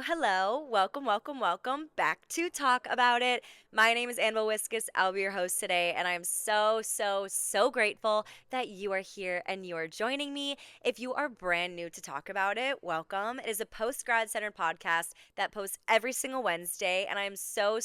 hello. Welcome, welcome, welcome back to Talk About It. My name is Annabelle Wiskus. I'll be your host today, and I'm so grateful that you are here and you are joining me. If you are brand new to Talk About It, welcome. It is a post grad centered podcast that posts every single Wednesday, and I'm so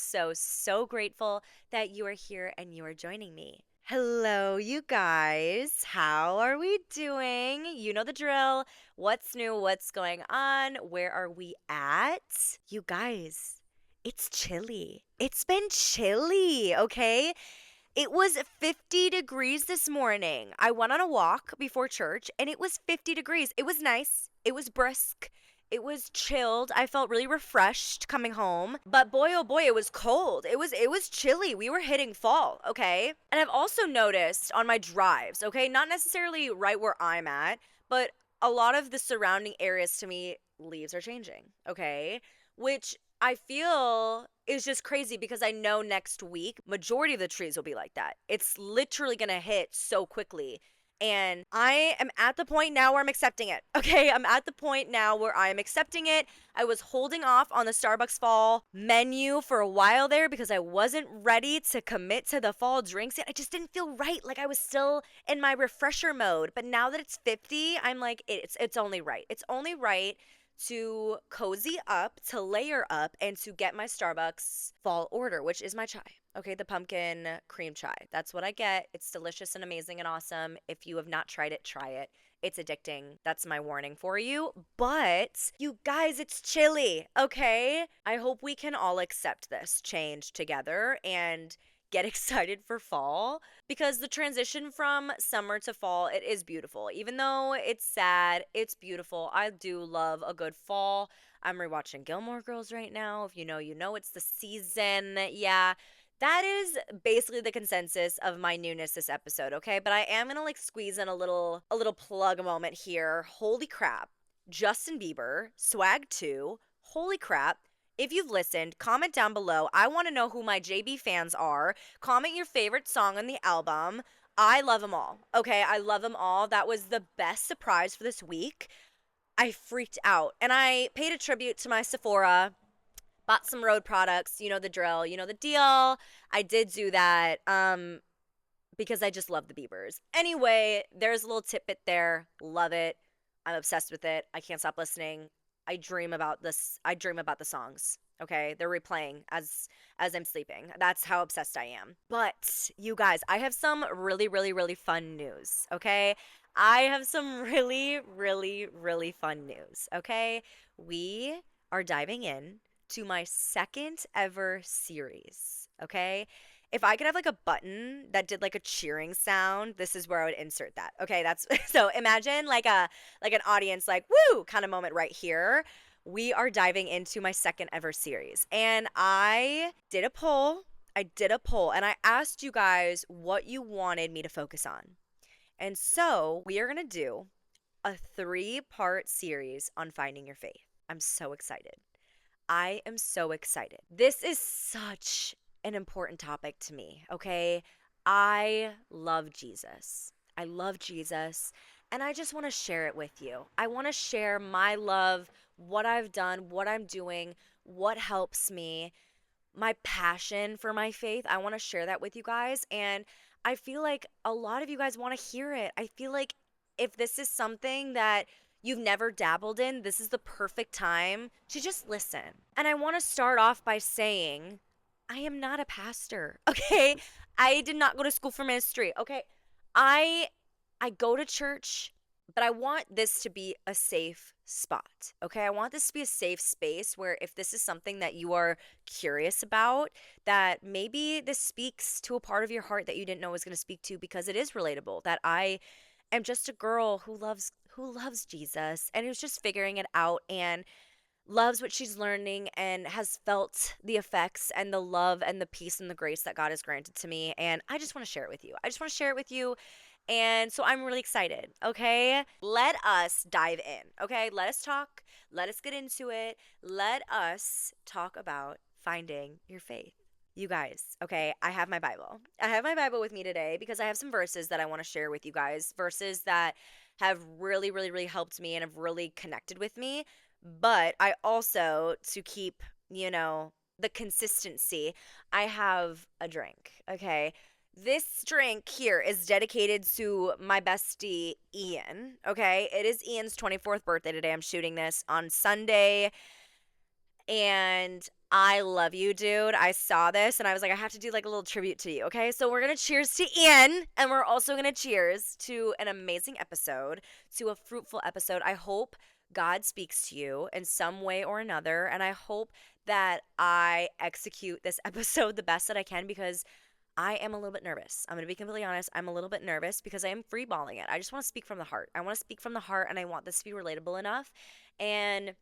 grateful that you are here and you are joining me. Hello, you guys. How are we doing? You know the drill. What's new? What's going on? Where are we at? You guys, it's chilly. It's been chilly, okay? It was 50 degrees this morning. I went on a walk before church and it was 50 degrees. It was nice. It was brisk. It was chilled. I felt really refreshed coming home. But boy oh boy, it was cold. It was chilly. We were hitting fall, okay? And I've also noticed on my drives, okay, not necessarily right where I'm at, but a lot of the surrounding areas to me, leaves are changing, okay? Which I feel is just crazy because I know next week majority of the trees will be like that. It's literally going to hit so quickly. And I am at the point now where I'm accepting it. Okay, I'm at the point now where I'm accepting it. I was holding off on the Starbucks fall menu for a while there because I wasn't ready to commit to the fall drinks yet. I just didn't feel right. Like I was still in my refresher mode. But now that it's 50, I'm like it's only right. It's only right to cozy up, to layer up, and to get my Starbucks fall order, which is my chai. Okay, the pumpkin cream chai. That's what I get. It's delicious and amazing and awesome. If you have not tried it, try it. It's addicting. That's my warning for you. But you guys, it's chilly, okay? I hope we can all accept this change together and get excited for fall because the transition from summer to fall, it is beautiful. Even though it's sad, it's beautiful. I do love a good fall. I'm rewatching Gilmore Girls right now. If you know, you know it's the season. Yeah. That is basically the consensus of my newness this episode, okay? But I am going to like squeeze in a little plug moment here. Holy crap. Justin Bieber, Swag 2. Holy crap. If you've listened, comment down below. I want to know who my JB fans are. Comment your favorite song on the album. I love them all. Okay, I love them all. That was the best surprise for this week. I freaked out and I paid a tribute to my Sephora. Bought some road products, you know the drill, you know the deal. I did do that because I just love the Biebers. Anyway, there's a little tidbit there. Love it. I'm obsessed with it. I can't stop listening. I dream about this. I dream about the songs. Okay, they're replaying as I'm sleeping. That's how obsessed I am. But you guys, I have some really fun news. Okay, I have some really fun news. Okay, we are diving in to my second ever series. Okay, if I could have like a button that did like a cheering sound, this is where I would insert that. Okay, that's so imagine like an audience like woo kind of moment right here. We are diving into my second ever series. And I did a poll. And I asked you guys what you wanted me to focus on. And so, we are going to do a 3-part series on finding your faith. I'm so excited. I am so excited. This is such an important topic to me, okay? I love Jesus. I love Jesus, and I just want to share it with you. I want to share my love, what I've done, what I'm doing, what helps me, my passion for my faith. I want to share that with you guys, and I feel like a lot of you guys want to hear it. I feel like if this is something that you've never dabbled in, this is the perfect time to just listen. And I want to start off by saying, I am not a pastor, okay? I did not go to school for ministry, okay? I I go to church, but I want this to be a safe spot, okay? I want this to be a safe space where if this is something that you are curious about, that maybe this speaks to a part of your heart that you didn't know was going to speak to because it is relatable. That I am just a girl who loves Jesus and who's just figuring it out and loves what she's learning and has felt the effects and the love and the peace and the grace that God has granted to me. And I just want to share it with you. I just want to share it with you. And so I'm really excited. Okay. Let us dive in. Okay. Let us talk. Let us get into it. Let us talk about finding your faith. You guys, okay, I have my Bible. I have my Bible with me today because I have some verses that I want to share with you guys. Verses that have really helped me and have really connected with me. But I also, to keep, the consistency, I have a drink, okay? This drink here is dedicated to my bestie, Ian, okay? It is Ian's 24th birthday today. I'm shooting this on Sunday, and I love you, dude. I saw this and I was like, I have to do like a little tribute to you, okay? So we're gonna cheers to Ian, and we're also gonna cheers to an amazing episode, to a fruitful episode. I hope God speaks to you in some way or another, and I hope that I execute this episode the best that I can, because I am a little bit nervous. I'm going to be completely honest. I'm a little bit nervous because I am freeballing it. I just want to speak from the heart. I want to speak from the heart, and I want this to be relatable enough. And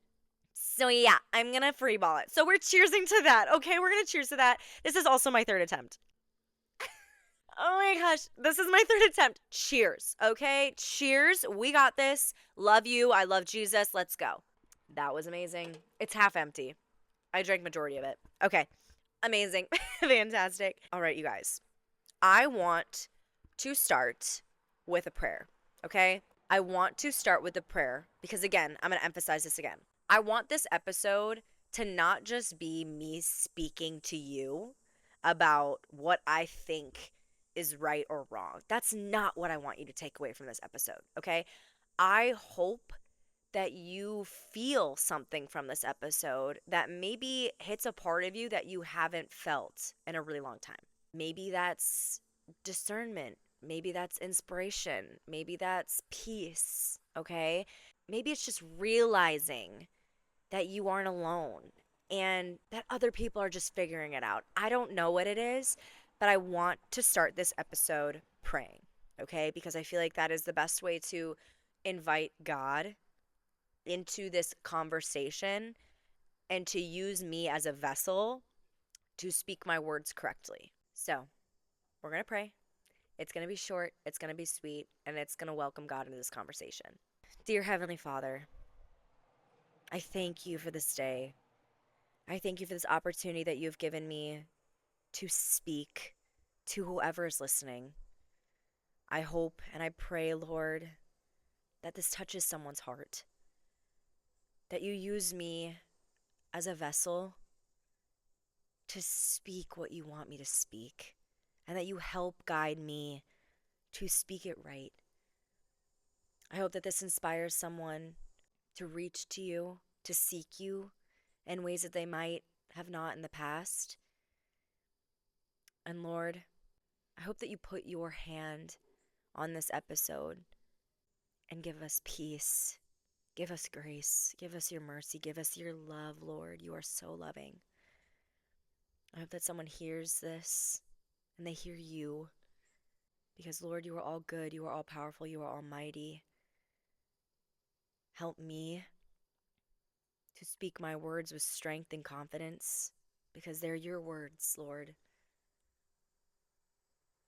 so yeah, I'm gonna freeball it. So we're cheersing to that. Okay, we're gonna cheers to that. This is also my third attempt. Oh my gosh, this is my third attempt. Cheers. Okay, cheers. We got this. Love you. I love Jesus. Let's go. That was amazing. It's half empty. I drank majority of it. Okay, amazing. Fantastic. All right, you guys. I want to start with a prayer. Okay, I want to start with a prayer because, again, I'm gonna emphasize this again. I want this episode to not just be me speaking to you about what I think is right or wrong. That's not what I want you to take away from this episode, okay? I hope that you feel something from this episode that maybe hits a part of you that you haven't felt in a really long time. Maybe that's discernment. Maybe that's inspiration. Maybe that's peace, okay? Maybe it's just realizing that you aren't alone and that other people are just figuring it out. I don't know what it is, but I want to start this episode praying, okay? Because I feel like that is the best way to invite God into this conversation and to use me as a vessel to speak my words correctly. So, we're going to pray. It's going to be short, it's going to be sweet, and it's going to welcome God into this conversation. Dear Heavenly Father, I thank you for this day. I thank you for this opportunity that you've given me to speak to whoever is listening. I hope and I pray, Lord, that this touches someone's heart, that you use me as a vessel to speak what you want me to speak, and that you help guide me to speak it right. I hope that this inspires someone to reach to you, to seek you in ways that they might have not in the past. And Lord, I hope that you put your hand on this episode and give us peace, give us grace, give us your mercy, give us your love, Lord. You are so loving. I hope that someone hears this and they hear you, because, Lord, you are all good, you are all powerful, you are almighty. Help me to speak my words with strength and confidence, because they're your words, Lord.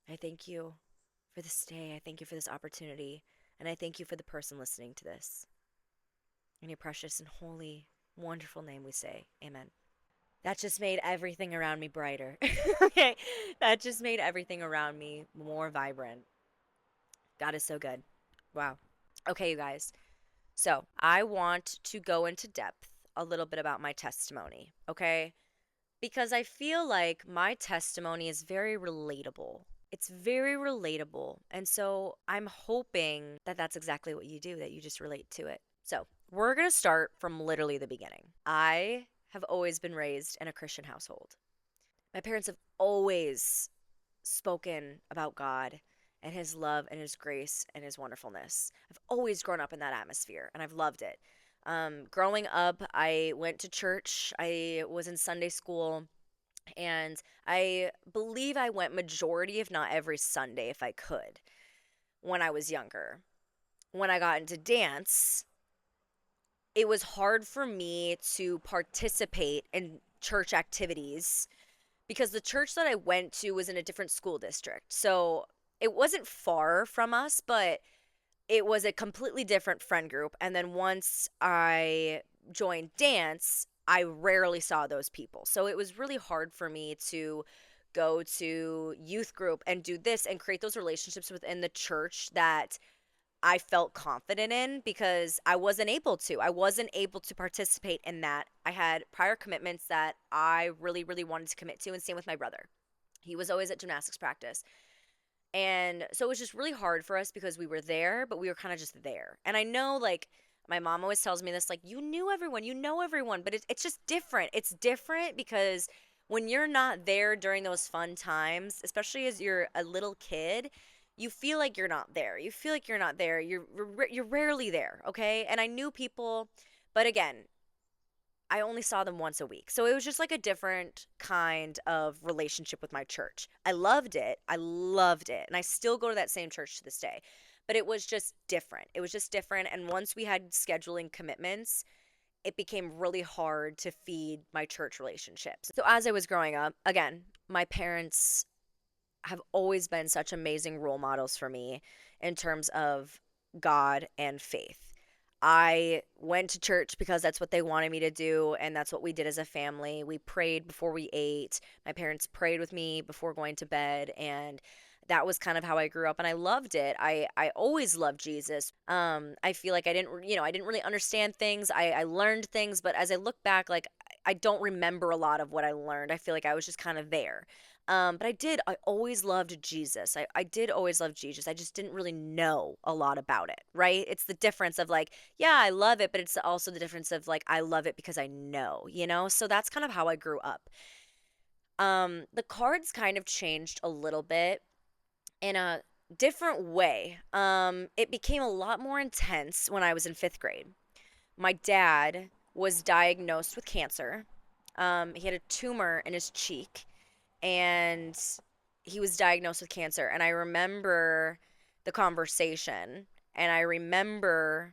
I thank you for this day. I thank you for this opportunity. And I thank you for the person listening to this. In your precious and holy, wonderful name we say, amen. That just made everything around me brighter. Okay, that just made everything around me more vibrant. God is so good. Wow. Okay, you guys. So I want to go into depth a little bit about my testimony, okay? Because I feel like my testimony is very relatable. It's very relatable. And so I'm hoping that that's exactly what you do, that you just relate to it. So we're going to start from literally the beginning. I have always been raised in a Christian household. My parents have always spoken about God and his love and his grace and his wonderfulness. I've always grown up in that atmosphere, and I've loved it. Growing up, I went to church. I was in Sunday school, and I believe I went majority, if not every Sunday, if I could, when I was younger. When I got into dance, it was hard for me to participate in church activities because the church that I went to was in a different school district. So it wasn't far from us, but it was a completely different friend group. And then once I joined dance, I rarely saw those people. So it was really hard for me to go to youth group and do this and create those relationships within the church that I felt confident in because I wasn't able to. I wasn't able to participate in that. I had prior commitments that I really, really wanted to commit to, and same with my brother. He was always at gymnastics practice. And so it was just really hard for us because we were there, but we were kind of just there. And I know, like, my mom always tells me this, like, you knew everyone, you know everyone, but it's just different. It's different because when you're not there during those fun times, especially as you're a little kid, you feel like you're not there. You feel like you're not there. You're rarely there, okay? And I knew people, but again, I only saw them once a week. So it was just like a different kind of relationship with my church. I loved it. I loved it. And I still go to that same church to this day. But it was just different. It was just different. And once we had scheduling commitments, it became really hard to feed my church relationships. So as I was growing up, again, my parents have always been such amazing role models for me in terms of God and faith. I went to church because that's what they wanted me to do, and that's what we did as a family. We prayed before we ate. My parents prayed with me before going to bed, and that was kind of how I grew up, and I loved it. I always loved Jesus. I feel like I didn't really understand things. I learned things, but as I look back, like I don't remember a lot of what I learned. I feel like I was just kind of there. But I always loved Jesus. I did always love Jesus. I just didn't really know a lot about it, right? It's the difference of like, yeah, I love it, but it's also the difference of like, I love it because I know, you know? So that's kind of how I grew up. The cards kind of changed a little bit in a different way. It became a lot more intense when I was in fifth grade. My dad was diagnosed with cancer. He had a tumor in his cheek, and he was diagnosed with cancer. And I remember the conversation, and I remember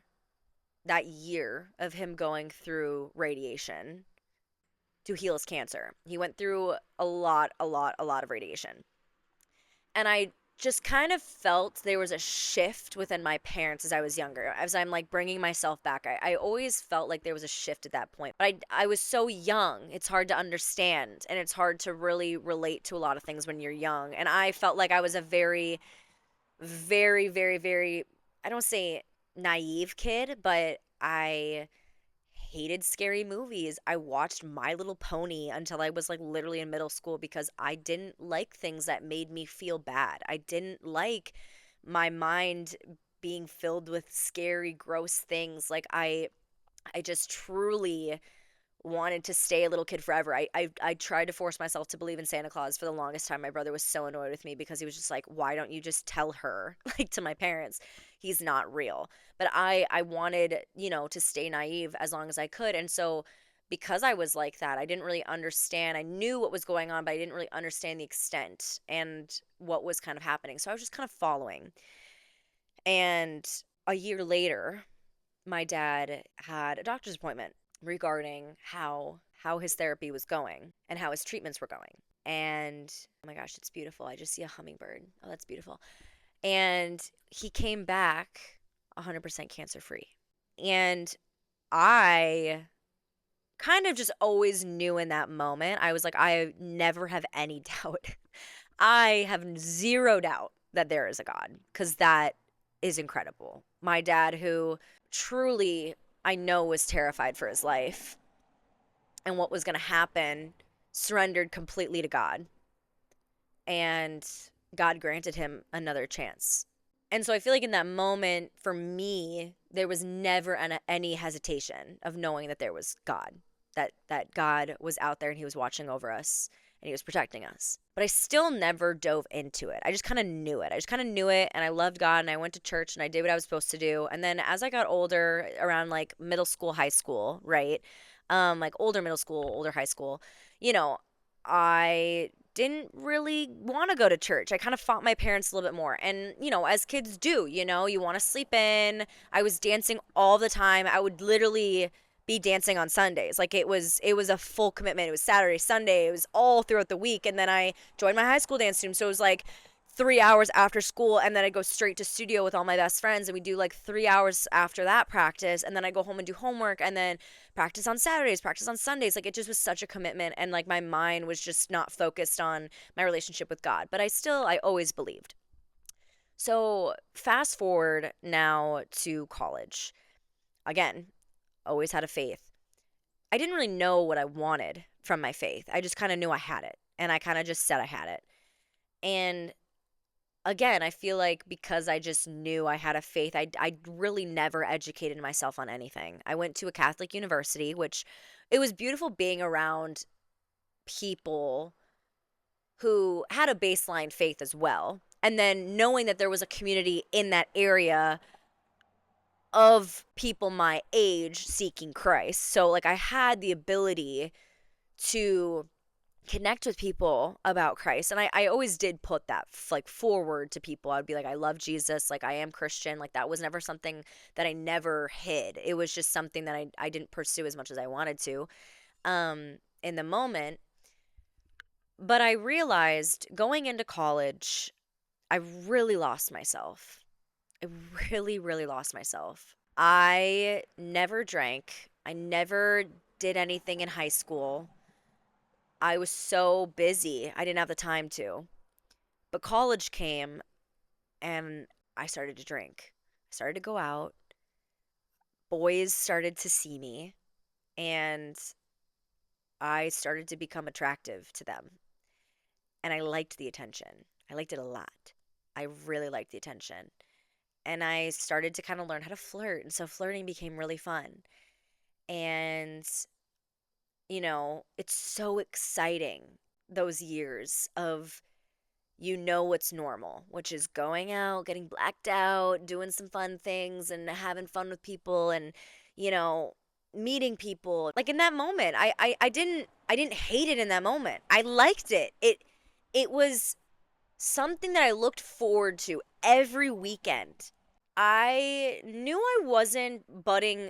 that year of him going through radiation to heal his cancer. He went through a lot of radiation. And I just kind of felt there was a shift within my parents as I was younger. As I'm like bringing myself back, I always felt like there was a shift at that point. But I was so young, it's hard to understand, and it's hard to really relate to a lot of things when you're young. And I felt like I was a very, very, very, very, I don't say naive kid, but I hated scary movies. I watched My Little Pony until I was like literally in middle school because I didn't like things that made me feel bad. I didn't like my mind being filled with scary, gross things. Like I just truly wanted to stay a little kid forever. I tried to force myself to believe in Santa Claus for the longest time. My brother was so annoyed with me because he was just like, "Why don't you just tell her?" like to my parents, "He's not real." But I wanted, to stay naive as long as I could. And so because I was like that, I didn't really understand. I knew what was going on, but I didn't really understand the extent and what was kind of happening. So I was just kind of following. And a year later, my dad had a doctor's appointment regarding how his therapy was going and how his treatments were going. And oh my gosh, it's beautiful. I just see a hummingbird. Oh, that's beautiful. And he came back 100% cancer free. And I kind of just always knew in that moment. I was like, I never have any doubt. I have zero doubt that there is a God because that is incredible. My dad, who truly I know was terrified for his life and what was going to happen, surrendered completely to God. And God granted him another chance. And so I feel like in that moment, for me, there was never any hesitation of knowing that there was God, that God was out there and he was watching over us and he was protecting us. But I still never dove into it. I just kind of knew it. I just kind of knew it, and I loved God, and I went to church and I did what I was supposed to do. And then as I got older, around like middle school, high school, right? Like older middle school, older high school, you know, I didn't really want to go to church. I kind of fought my parents a little bit more. And, as kids do, you want to sleep in. I was dancing all the time. I would literally be dancing on Sundays. Like it was a full commitment. It was Saturday, Sunday. It was all throughout the week. And then I joined my high school dance team. So it was like 3 hours after school, and then I go straight to studio with all my best friends, and we do like 3 hours after that practice, and then I go home and do homework, and then practice on Saturdays, practice on Sundays. Like it just was such a commitment, and like my mind was just not focused on my relationship with God. But I always believed. So, fast forward now to college. Again, always had a faith. I didn't really know what I wanted from my faith. I just kind of knew I had it, and I kind of just said I had it. And again, I feel like because I just knew I had a faith, I really never educated myself on anything. I went to a Catholic university, which it was beautiful being around people who had a baseline faith as well. And then knowing that there was a community in that area of people my age seeking Christ. So, like, I had the ability to connect with people about Christ. And I always did put that like forward to people. I'd be like, I love Jesus. Like, I am Christian. Like, that was never something that I never hid. It was just something that I didn't pursue as much as I wanted to in the moment. But I realized going into college, I really lost myself. I really, really lost myself. I never drank. I never did anything in high school. I was so busy, I didn't have the time to. But college came and I started to drink. I started to go out. Boys started to see me and I started to become attractive to them. And I liked the attention. I liked it a lot. I really liked the attention. And I started to kind of learn how to flirt. And so flirting became really fun. And, it's so exciting those years of what's normal, which is going out, getting blacked out, doing some fun things and having fun with people and, you know, meeting people. Like in that moment, I didn't hate it in that moment. I liked it. It was something that I looked forward to every weekend. I knew I wasn't budding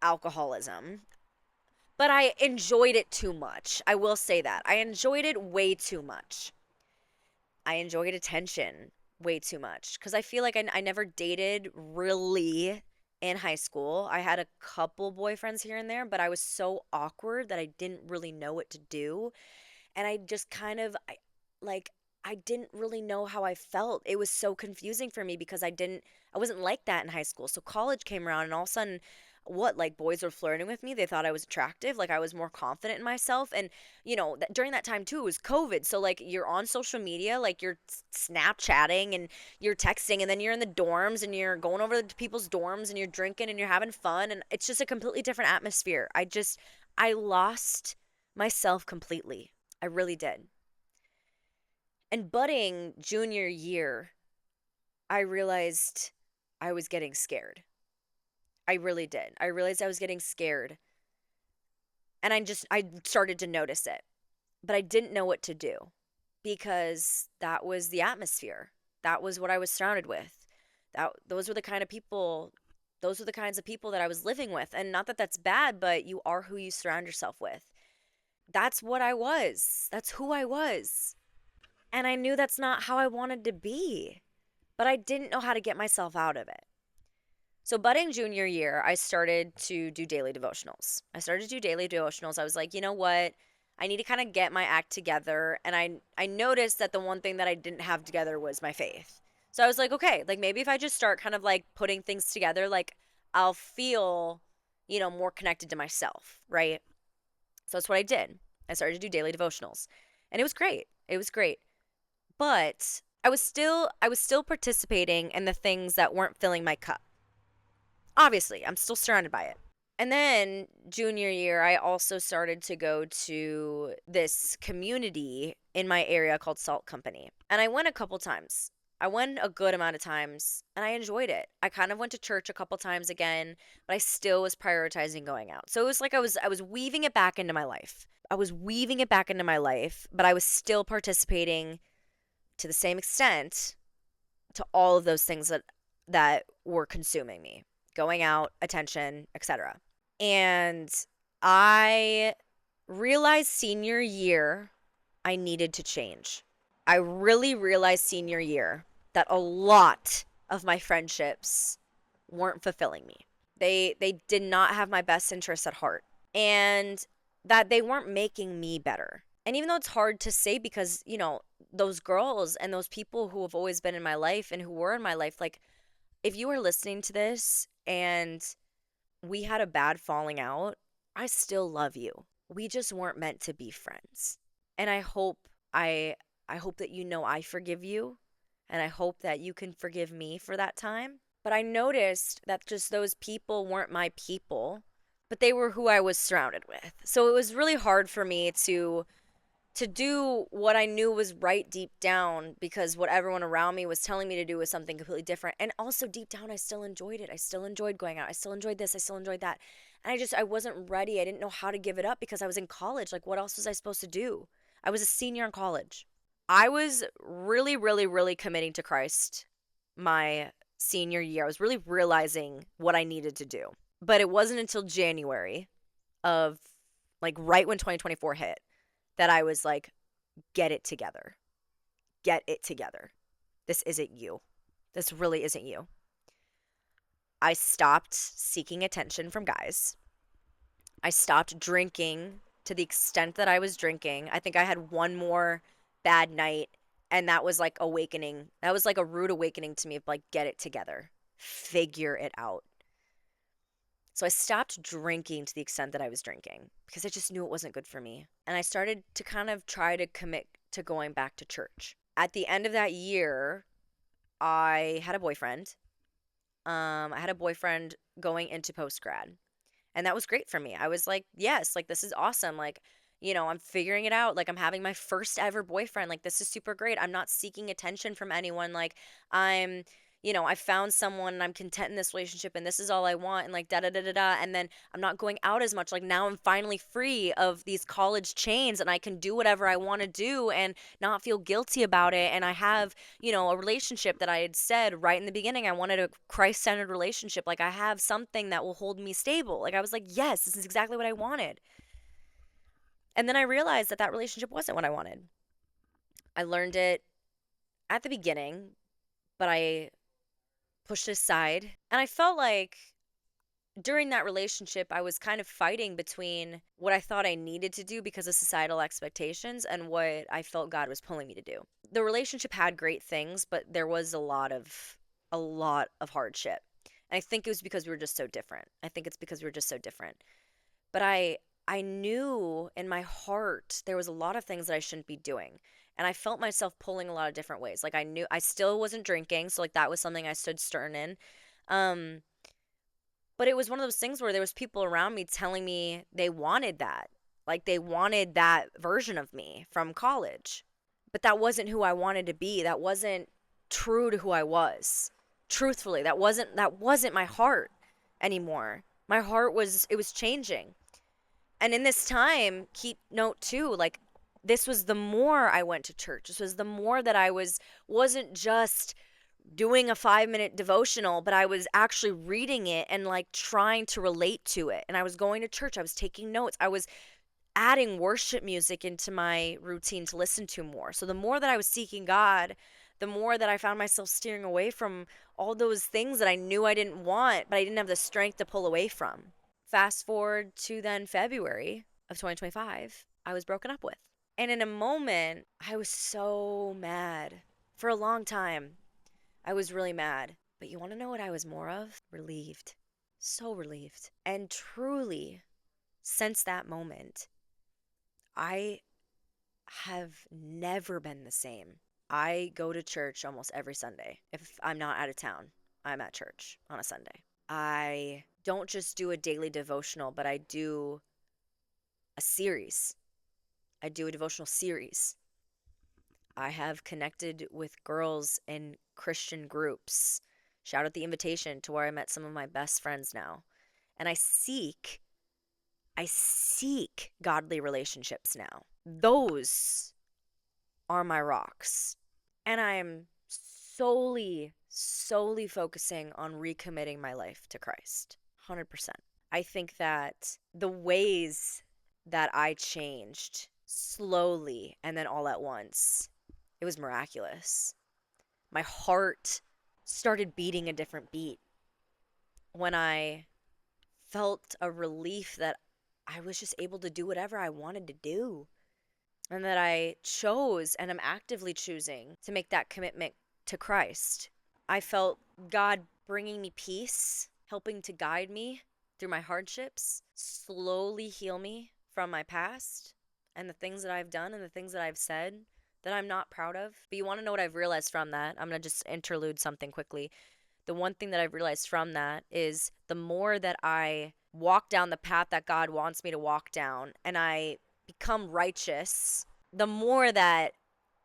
alcoholism, but I enjoyed it too much. I will say that. I enjoyed it way too much. I enjoyed attention way too much because I feel like I never dated really in high school. I had a couple boyfriends here and there, but I was so awkward that I didn't really know what to do. And I just kind of, like, I didn't really know how I felt. It was so confusing for me because I wasn't like that in high school. So college came around and all of a sudden, like boys were flirting with me. They thought I was attractive. Like I was more confident in myself. And, during that time too, it was COVID. So like you're on social media, like you're Snapchatting and you're texting and then you're in the dorms and you're going over to people's dorms and you're drinking and you're having fun. And it's just a completely different atmosphere. I lost myself completely. I really did. And budding junior year, I realized I was getting scared. I really did. I realized I was getting scared. And I started to notice it. But I didn't know what to do because that was the atmosphere. That was what I was surrounded with. Those were the kind of people, those were the kinds of people that I was living with. And not that that's bad, but you are who you surround yourself with. That's what I was. That's who I was. And I knew that's not how I wanted to be, but I didn't know how to get myself out of it. So, budding junior year, I started to do daily devotionals. I was like, you know what? I need to kind of get my act together. And I noticed that the one thing that I didn't have together was my faith. So, I was like, okay, like maybe if I just start kind of like putting things together, like I'll feel, more connected to myself, right? So, that's what I did. I started to do daily devotionals. And it was great. It was great. But I was still participating in the things that weren't filling my cup. Obviously, I'm still surrounded by it. And then junior year, I also started to go to this community in my area called Salt Company. And I went a couple times. I went a good amount of times and I enjoyed it. I kind of went to church a couple times again, but I still was prioritizing going out. So it was like I was weaving it back into my life. I was weaving it back into my life, but I was still participating to the same extent to all of those things that were consuming me, going out, attention, etc. And I realized senior year I needed to change. I really realized senior year that a lot of my friendships weren't fulfilling me. They did not have my best interests at heart and that they weren't making me better. And even though it's hard to say because, those girls and those people who have always been in my life and who were in my life, like, if you are listening to this and we had a bad falling out, I still love you. We just weren't meant to be friends. And I I hope that I forgive you, and I hope that you can forgive me for that time. But I noticed that just those people weren't my people, but they were who I was surrounded with. So it was really hard for me to do what I knew was right deep down because what everyone around me was telling me to do was something completely different. And also deep down, I still enjoyed it. I still enjoyed going out. I still enjoyed this. I still enjoyed that. And I wasn't ready. I didn't know how to give it up because I was in college. Like, what else was I supposed to do? I was a senior in college. I was really, really, really committing to Christ my senior year. I was really realizing what I needed to do. But it wasn't until January of, like, right when 2024 hit that I was like, get it together. Get it together. This isn't you. This really isn't you. I stopped seeking attention from guys. I stopped drinking to the extent that I was drinking. I think I had one more bad night, and that was like awakening. That was like a rude awakening to me of like, get it together, figure it out. So I stopped drinking to the extent that I was drinking because I just knew it wasn't good for me. And I started to kind of try to commit to going back to church. At the end of that year, I had a boyfriend. I had a boyfriend going into post grad. And that was great for me. I was like, yes, like this is awesome. Like, I'm figuring it out. Like I'm having my first ever boyfriend. Like this is super great. I'm not seeking attention from anyone. Like I'm, I found someone and I'm content in this relationship and this is all I want and like da da da da da. And then I'm not going out as much. Like now I'm finally free of these college chains and I can do whatever I want to do and not feel guilty about it. And I have, a relationship that I had said right in the beginning. I wanted a Christ centered relationship. Like I have something that will hold me stable. Like I was like, yes, this is exactly what I wanted. And then I realized that that relationship wasn't what I wanted. I learned it at the beginning, but I pushed it aside. And I felt like during that relationship, I was kind of fighting between what I thought I needed to do because of societal expectations and what I felt God was pulling me to do. The relationship had great things, but there was a lot of hardship. And I think it was because we were just so different. I think it's because we were just so different. But I knew in my heart there was a lot of things that I shouldn't be doing. And I felt myself pulling a lot of different ways. Like I knew I still wasn't drinking, so like that was something I stood stern in. Um but it was one of those things where there was people around me telling me they wanted that. Like they wanted that version of me from college. But that wasn't who I wanted to be. That wasn't true to who I was. Truthfully, that wasn't my heart anymore. My heart was it was changing. And in this time, keep note too, like this was the more I went to church. This was the more that I wasn't just doing a 5-minute devotional, but I was actually reading it and like trying to relate to it. And I was going to church, I was taking notes, I was adding worship music into my routine to listen to more. So the more that I was seeking God, the more that I found myself steering away from all those things that I knew I didn't want, but I didn't have the strength to pull away from. Fast forward to then February of 2025, I was broken up with. And in a moment, I was so mad. For a long time, I was really mad. But you want to know what I was more of? Relieved. So relieved. And truly, since that moment, I have never been the same. I go to church almost every Sunday. If I'm not out of town, I'm at church on a Sunday. I don't just do a daily devotional, but I do a series. I do a devotional series. I have connected with girls in Christian groups. Shout out the invitation to where I met some of my best friends now. And I seek godly relationships now. Those are my rocks. And I'm solely focusing on recommitting my life to Christ. 100%. I think that the ways that I changed slowly and then all at once, it was miraculous. My heart started beating a different beat when I felt a relief that I was just able to do whatever I wanted to do. and that I chose and am actively choosing to make that commitment to Christ. I felt God bringing me peace, helping to guide me through my hardships, slowly heal me from my past and the things that I've done and the things that I've said that I'm not proud of. But you want to know what I've realized from that? I'm going to just interlude something quickly. The one thing that I've realized from that is the more that I walk down the path that God wants me to walk down and I become righteous, the more that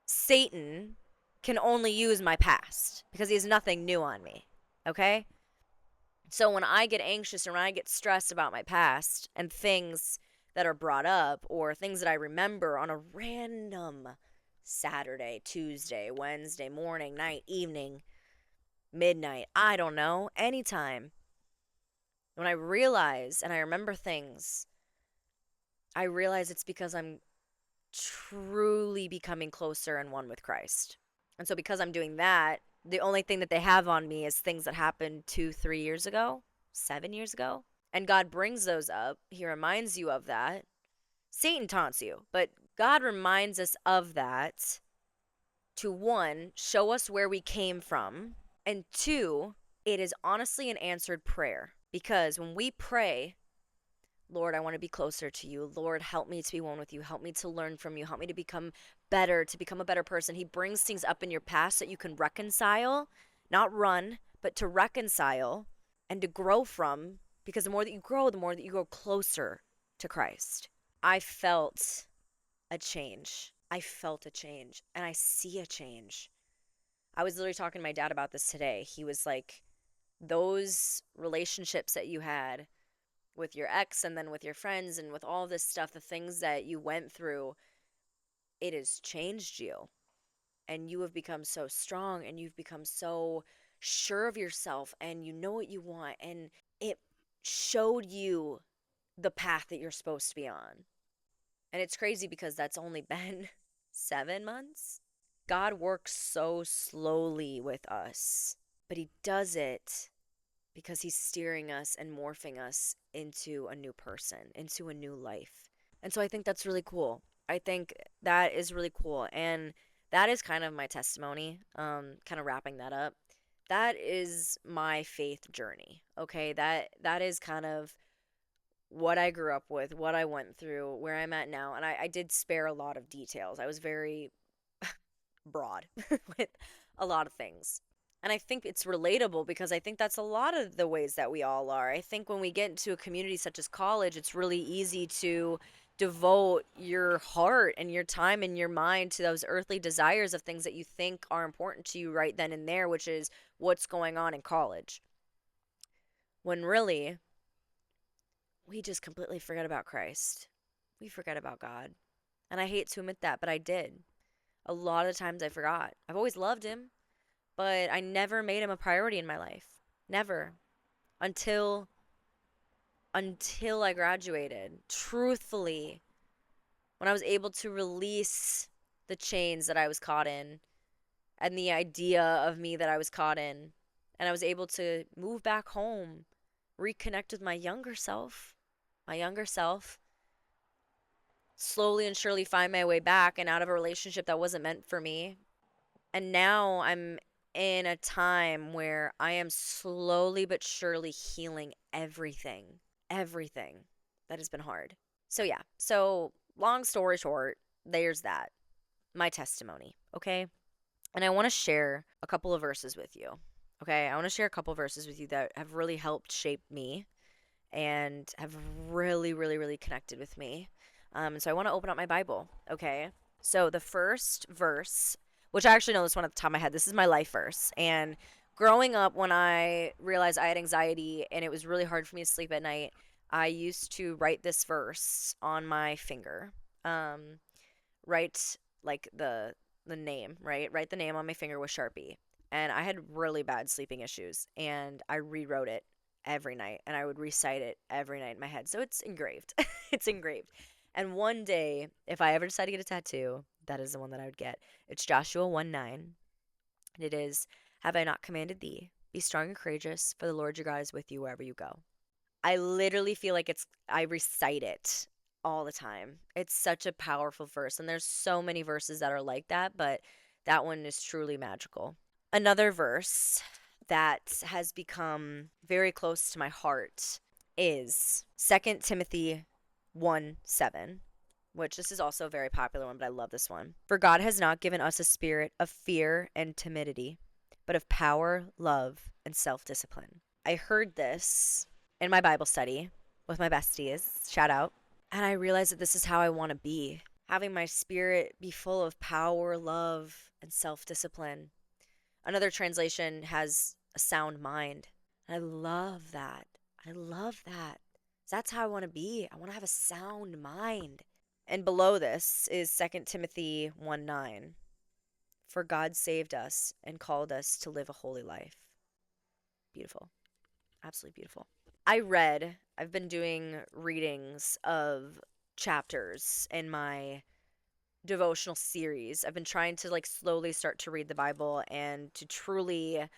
Satan can only use my past because he has nothing new on me. Okay? So when I get anxious or when I get stressed about my past and things that are brought up or things that I remember on a random Saturday, Tuesday, Wednesday, morning, night, evening, midnight, I don't know, anytime, when I realize and I remember things, I realize it's because I'm truly becoming closer and one with Christ. And so because I'm doing that, the only thing that they have on me is things that happened 2, 3 years ago, 7 years ago. And God brings those up. He reminds you of that. Satan taunts you, but God reminds us of that to one, show us where we came from, and two, it is honestly an answered prayer. Because when we pray, Lord, I want to be closer to you. Lord, help me to be one with you. Help me to learn from you. Help me to become better, to become a better person. He brings things up in your past that you can reconcile, not run, but to reconcile and to grow from. Because the more that you grow, the more that you grow closer to Christ. I felt a change. I felt a change. And I see a change. I was literally talking to my dad about this today. He was like, those relationships that you had with your ex and then with your friends and with all this stuff, the things that you went through, it has changed you. And you have become so strong and you've become so sure of yourself and you know what you want. And it showed you the path that you're supposed to be on. And it's crazy because that's only been 7 months. God works so slowly with us, but He does it because He's steering us and morphing us into a new person, into a new life. And so I think that's really cool. I think that is really cool. And that is kind of my testimony, kind of wrapping that up. That is my faith journey. Okay, that is kind of what I grew up with, what I went through, where I'm at now. And I did spare a lot of details. I was very broad with a lot of things. And I think it's relatable because I think that's a lot of the ways that we all are. I think when we get into a community such as college, it's really easy to devote your heart and your time and your mind to those earthly desires of things that you think are important to you right then and there, which is what's going on in college. When really, we just completely forget about Christ. We forget about God. And I hate to admit that, but I did. A lot of times I forgot. I've always loved Him, but I never made Him a priority in my life. Never. Until I graduated. Truthfully, when I was able to release the chains that I was caught in and the idea of me that I was caught in, and I was able to move back home, reconnect with my younger self, slowly and surely find my way back and out of a relationship that wasn't meant for me. And now I'm in a time where I am slowly but surely healing everything that has been hard. So, yeah. So, long story short, there's that. My testimony. Okay. And I want to share a couple of verses with you. Okay. I want to share a couple of verses with you that have really helped shape me and have really, really, really connected with me. So I want to open up my Bible. Okay. So the first verse, which I actually know this one at the top of my head, this is my life verse. And growing up, when I realized I had anxiety and it was really hard for me to sleep at night, I used to write this verse on my finger. Write like the name, right? Write the name on my finger with Sharpie. And I had really bad sleeping issues, and I rewrote it every night, and I would recite it every night in my head. So it's engraved. It's engraved. And one day, if I ever decide to get a tattoo, that is the one that I would get. It's Joshua 1:9. And it is, have I not commanded thee? Be strong and courageous, for the Lord your God is with you wherever you go. I literally feel like I recite it all the time. It's such a powerful verse, and there's so many verses that are like that, but that one is truly magical. Another verse that has become very close to my heart is 2 Timothy 1:7, which this is also a very popular one, but I love this one. For God has not given us a spirit of fear and timidity, but of power, love, and self-discipline. I heard this in my Bible study with my besties, shout out, and I realized that this is how I want to be. Having my spirit be full of power, love, and self-discipline. Another translation has a sound mind. I love that. I love that. That's how I want to be. I want to have a sound mind. And below this is 2 Timothy 1:9. For God saved us and called us to live a holy life. Beautiful. Absolutely beautiful. I've been doing readings of chapters in my devotional series. I've been trying to like slowly start to read the Bible and to truly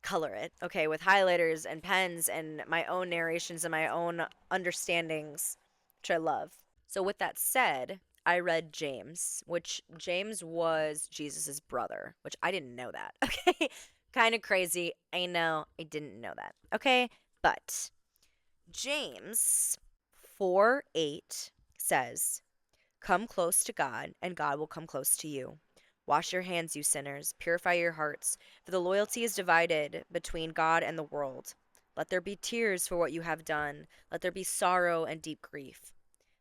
color it, okay, with highlighters and pens and my own narrations and my own understandings, which I love. So, with that said, I read James, which James was Jesus's brother, which I didn't know that, okay? Kind of crazy. I know, I didn't know that, okay? But James 4:8 says, come close to God, and God will come close to you. Wash your hands, you sinners. Purify your hearts, for the loyalty is divided between God and the world. Let there be tears for what you have done. Let there be sorrow and deep grief.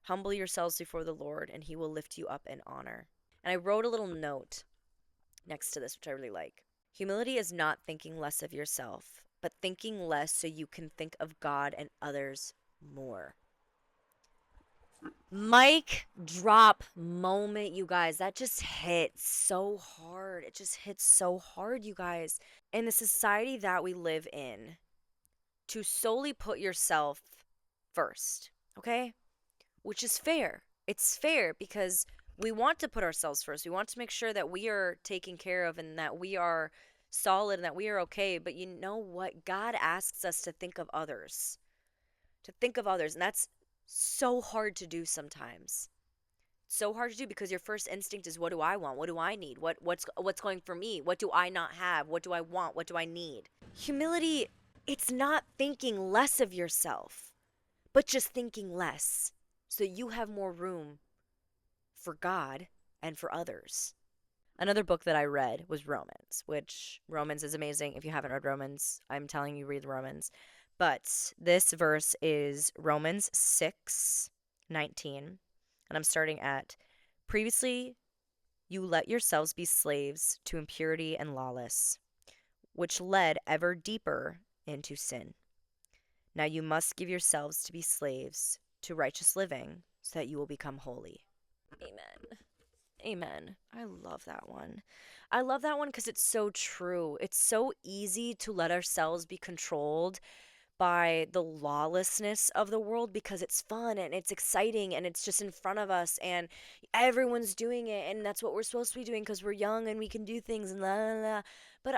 Humble yourselves before the Lord, and he will lift you up in honor. And I wrote a little note next to this, which I really like. Humility is not thinking less of yourself, but thinking less so you can think of God and others more. Mic drop moment, you guys. That just hits so hard. It just hits so hard, you guys. In the society that we live in, to solely put yourself first, okay? Which is fair. It's fair because we want to put ourselves first. We want to make sure that we are taken care of and that we are solid and that we are okay. But you know what? God asks us to think of others. To think of others. And that's so hard to do sometimes. So hard to do because your first instinct is, what do I want? What do I need? What's going for me? What do I not have? What do I want? What do I need? Humility, it's not thinking less of yourself, but just thinking less so you have more room for God and for others. Another book that I read was Romans, which Romans is amazing. If you haven't read Romans, I'm telling you, read Romans. But this verse is Romans 6:19. And I'm starting at, previously you let yourselves be slaves to impurity and lawless, which led ever deeper into sin. Now you must give yourselves to be slaves to righteous living so that you will become holy. Amen. Amen. I love that one. I love that one because it's so true. It's so easy to let ourselves be controlled by the lawlessness of the world because it's fun and it's exciting and it's just in front of us and everyone's doing it and that's what we're supposed to be doing because we're young and we can do things and la la la. But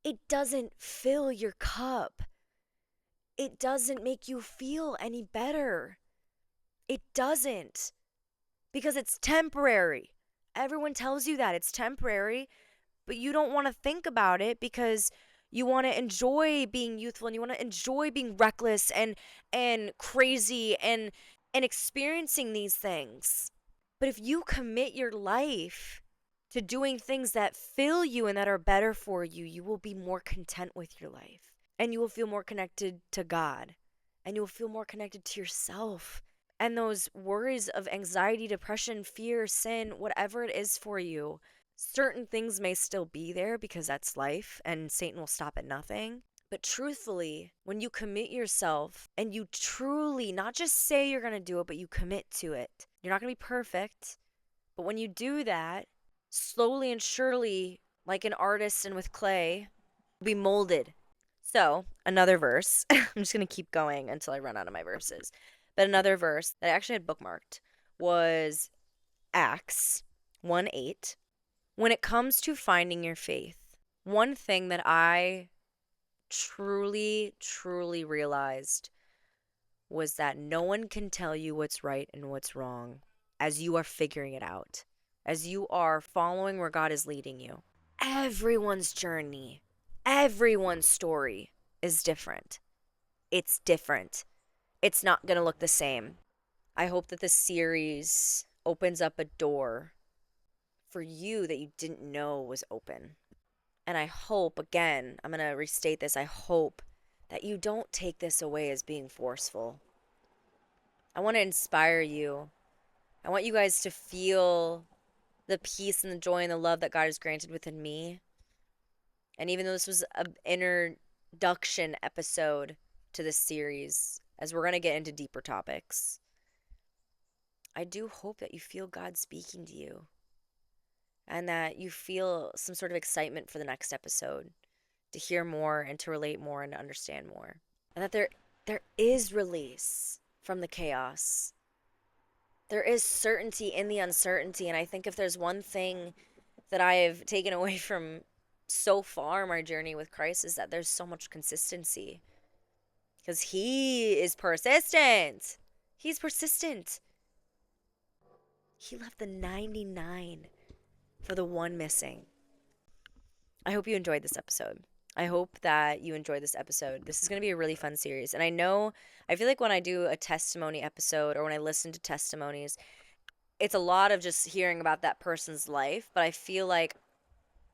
it doesn't fill your cup. It doesn't make you feel any better. It doesn't. Because it's temporary. Everyone tells you that it's temporary, but you don't want to think about it because you want to enjoy being youthful and you want to enjoy being reckless and crazy and experiencing these things. But if you commit your life to doing things that fill you and that are better for you, you will be more content with your life. And you will feel more connected to God. And you will feel more connected to yourself. And those worries of anxiety, depression, fear, sin, whatever it is for you, certain things may still be there because that's life and Satan will stop at nothing. But truthfully, when you commit yourself and you truly, not just say you're going to do it, but you commit to it, you're not going to be perfect. But when you do that, slowly and surely, like an artist and with clay, you'll be molded. So, another verse. I'm just going to keep going until I run out of my verses. But another verse that I actually had bookmarked was Acts 1:8. When it comes to finding your faith, one thing that I truly, truly realized was that no one can tell you what's right and what's wrong as you are figuring it out, as you are following where God is leading you. Everyone's journey, everyone's story is different. It's different. It's not going to look the same. I hope that this series opens up a door for you that you didn't know was open. And I hope, again, I'm going to restate this, I hope that you don't take this away as being forceful. I want to inspire you. I want you guys to feel the peace and the joy and the love that God has granted within me. And even though this was an introduction episode to this series, as we're going to get into deeper topics, I do hope that you feel God speaking to you and that you feel some sort of excitement for the next episode, to hear more and to relate more and to understand more. And that there is release from the chaos. There is certainty in the uncertainty. And I think if there's one thing that I have taken away from so far my journey with Christ is that there's so much consistency. Because he is persistent. He's persistent. He left the 99 for the one missing. I hope you enjoyed this episode. I hope that you enjoyed this episode. This is going to be a really fun series. And I feel like when I do a testimony episode or when I listen to testimonies, it's a lot of just hearing about that person's life. But I feel like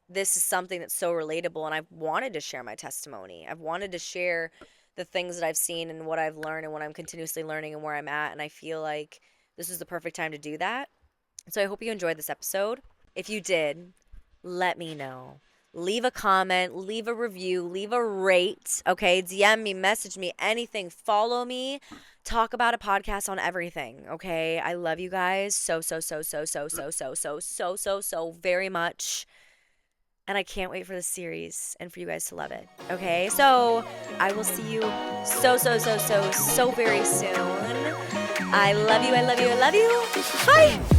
this is something that's so relatable, and I've wanted to share my testimony. I've wanted to share the things that I've seen and what I've learned and what I'm continuously learning and where I'm at. And I feel like this is the perfect time to do that. So I hope you enjoyed this episode. If you did, let me know. Leave a comment, leave a review, leave a rate, okay? DM me, message me, anything. Follow me. Talk about a podcast on everything, okay? I love you guys so very much. And I can't wait for the series and for you guys to love it, okay? So I will see you so very soon. I love you. Bye.